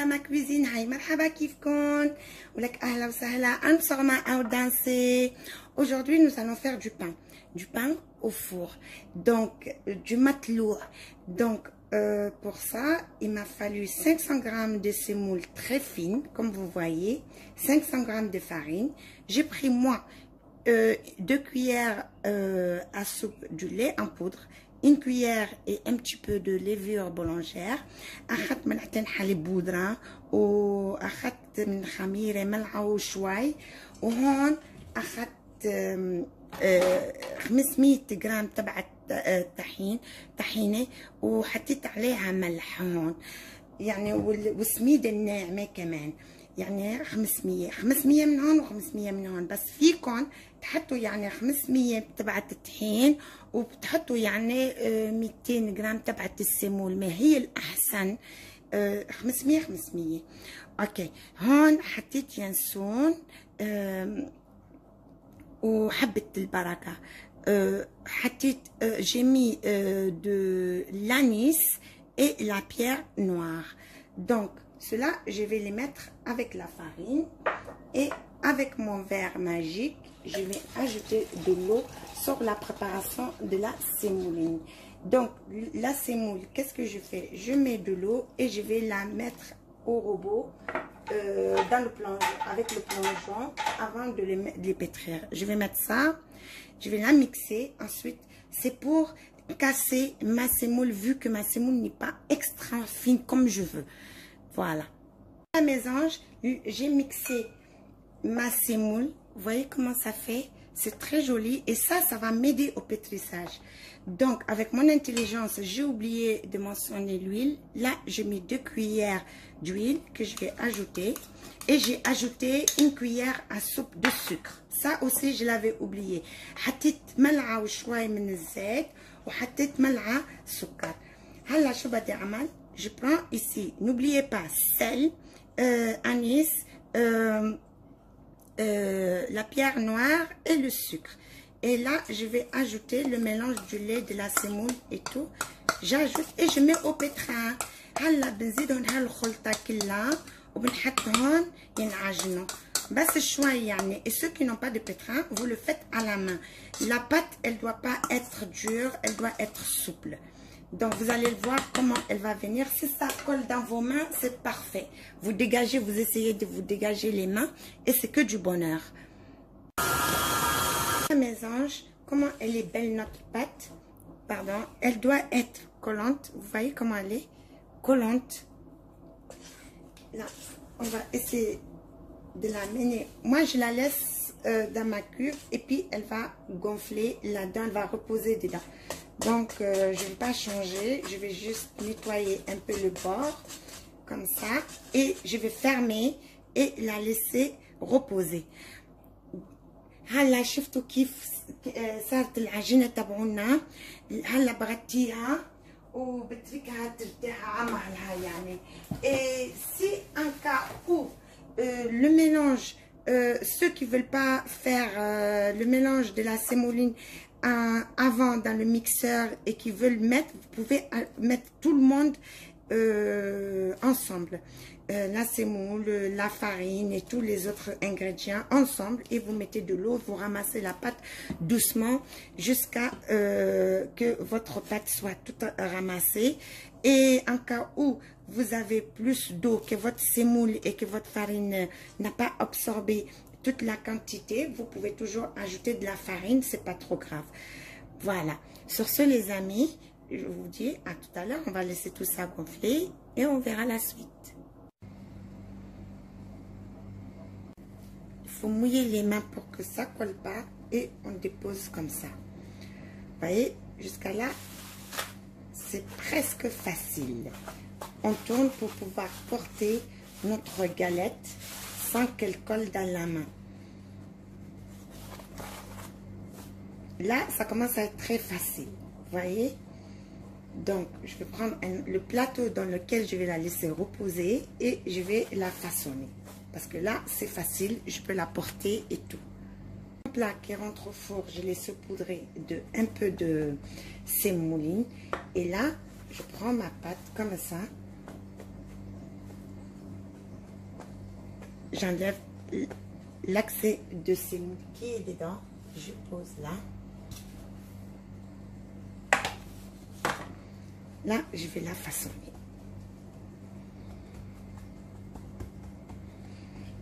ma cuisine. Hi, marhaba kifkon. Oulek ahla ou sahla. Ansarma ou danser. Aujourd'hui, nous allons faire du pain. Du pain au four. Donc, du matlour. Donc, pour ça, il m'a fallu 500 g de semoule très fine, comme vous voyez. 500 g de farine. J'ai pris moi 2 cuillères à soupe du lait en poudre. Une cuillère et un petit peu de levure boulangère. أخذت ملعقتين حليب بودرة وأخذت من خميرة ملعقة وشوي. وهون أخذت 500 جرام تبع طحينة وحطيت عليها ملح هون يعني والسميدة الناعمة كمان يعني 500 من هون و500 من هون. بس فيكم تحطوا يعني 500 تبعت الطحين وبتحطوا يعني 200 جرام تبعت السمول، ما هي الأحسن 500. اوكي هون حطيت ينسون وحبة البركة. حطيت جيمي de l'anis et la pierre noire. Donc cela je vais les mettre avec la farine et avec mon verre magique je vais ajouter de l'eau sur la préparation de la sémouline. Donc la sémoule, qu'est-ce que je fais? Je mets de l'eau et je vais la mettre au robot dans le plongeon, avec le plongeon avant de les pétrir. Je vais mettre ça, je vais la mixer. Ensuite c'est pour casser ma sémoule vu que ma sémoule n'est pas extra fine comme je veux. Voilà. À mes anges, j'ai mixé ma sémoule. Vous voyez comment ça fait? C'est très joli et ça va m'aider au pétrissage. Donc avec mon intelligence, j'ai oublié de mentionner l'huile. Là, j'ai mis 2 cuillères d'huile que je vais ajouter. Et j'ai ajouté une cuillère à soupe de sucre. Ça aussi, je l'avais oublié. حطيت ملعقة وشوي من الزيت وحطيت ملعقة سكر. هلا شو بدي أعمل؟ Je prends ici, n'oubliez pas, sel, anis, la pierre noire et le sucre. Et là, je vais ajouter le mélange du lait, de la semoule et tout. J'ajoute et je mets au pétrin. هلا بنزيدهم هالخلطة كلها وبنحط هون ينعجنوا بس شوي يعني. Et ceux qui n'ont pas de pétrin, vous le faites à la main. La pâte, elle doit pas être dure, elle doit être souple. Donc vous allez voir comment elle va venir. Si ça colle dans vos mains, c'est parfait. Vous dégagez, vous essayez de vous dégager les mains et c'est que du bonheur. Mes anges, comment elle est belle notre pâte. Pardon, elle doit être collante. Vous voyez comment elle est collante. Là, on va essayer de la mener. Moi, je la laisse dans ma cuve et puis elle va gonfler là-dedans, elle va reposer dedans. Donc, je ne vais pas changer, je vais juste nettoyer un peu le bord, comme ça. Et je vais fermer et la laisser reposer. هلا شفتوا كيف صارت العجينة تبعونا. هلا بغطيها وبتركها ترتاح على محلها يعني. Et si en cas où le mélange, ceux qui ne veulent pas faire le mélange de la sémouline avant dans le mixeur et qui veulent mettre, vous pouvez mettre tout le monde ensemble. La sémoule, la farine et tous les autres ingrédients ensemble et vous mettez de l'eau, vous ramassez la pâte doucement jusqu'à que votre pâte soit toute ramassée. Et en cas où vous avez plus d'eau que votre sémoule et que votre farine n'a pas absorbé toute la quantité, vous pouvez toujours ajouter de la farine, c'est pas trop grave. Voilà. Sur ce les amis, je vous dis à tout à l'heure, on va laisser tout ça gonfler et on verra la suite. Il faut mouiller les mains pour que ça colle pas et on dépose comme ça. Vous voyez, jusqu'à là, c'est presque facile. On tourne pour pouvoir porter notre galette sans qu'elle colle dans la main. Là, ça commence à être très facile. Vous voyez? Donc, je vais prendre le plateau dans lequel je vais la laisser reposer et je vais la façonner. Parce que là, c'est facile, je peux la porter et tout. Le plat qui rentre au four, je l'ai saupoudré de un peu de sémouline. Et là, je prends ma pâte comme ça. j'enlève l'excès de sérum qui est dedans. Je pose là. Là, je vais la façonner.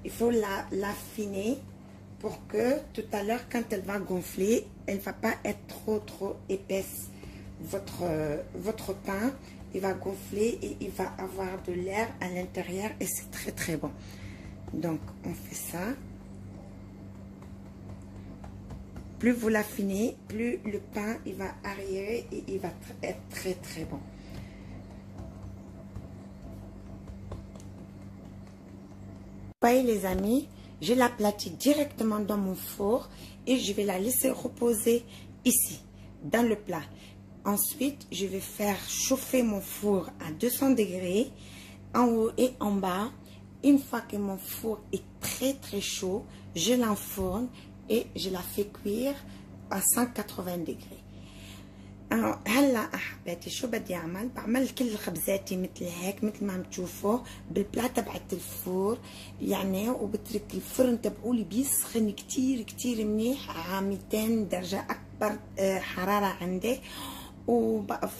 Il faut l'affiner pour que tout à l'heure, quand elle va gonfler, elle ne va pas être trop épaisse. Votre pain, il va gonfler et il va avoir de l'air à l'intérieur et c'est très bon. Donc, on fait ça. Plus vous l'affinez, plus le pain, il va arriérer et il va être très bon. Vous voyez les amis, je l'aplatis directement dans mon four et je vais la laisser reposer ici, dans le plat. Ensuite, je vais faire chauffer mon four à 200 degrés, en haut et en bas. Une fois que mon four est très chaud, je l'enfourne et je la fais cuire à 180 degrés. Alors هلا احباتي شو بدي اعمل؟ بعمل كل خبزاتي مثل هيك مثل ما عم تشوفوا بالبلا تبعت الفور يعني، وبترك الفرن تبعولي بيسخن كتير منيح على 200 درجة اكبر حرارة عندي،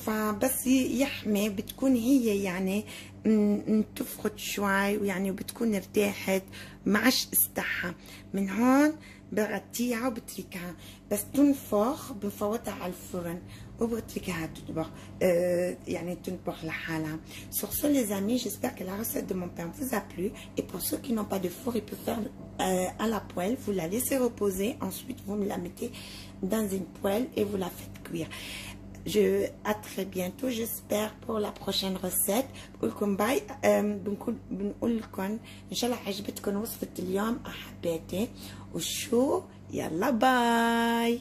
فبس يحمي بتكون هي يعني انتفخت شوي ويعني وبتكون ارتاحت معش استحى. من هون بغطيها وبتركها بس تنفخ، بفوتها على الفرن وبتركها تطبخ يعني تنطبخ لحالها. Sur ce les amis, j'espère que la recette de mon pain vous a plu et pour ceux qui n'ont pas de four, ils peuvent faire à la poêle. Vous la laissez reposer, ensuite vous la mettez dans une poêle et vous la faites cuire. À très bientôt, j'espère pour la prochaine recette. بقولكم باي. بنقول لكم ان شاء الله عجبتكم وصفة اليوم احباتي، وشو يلا باي.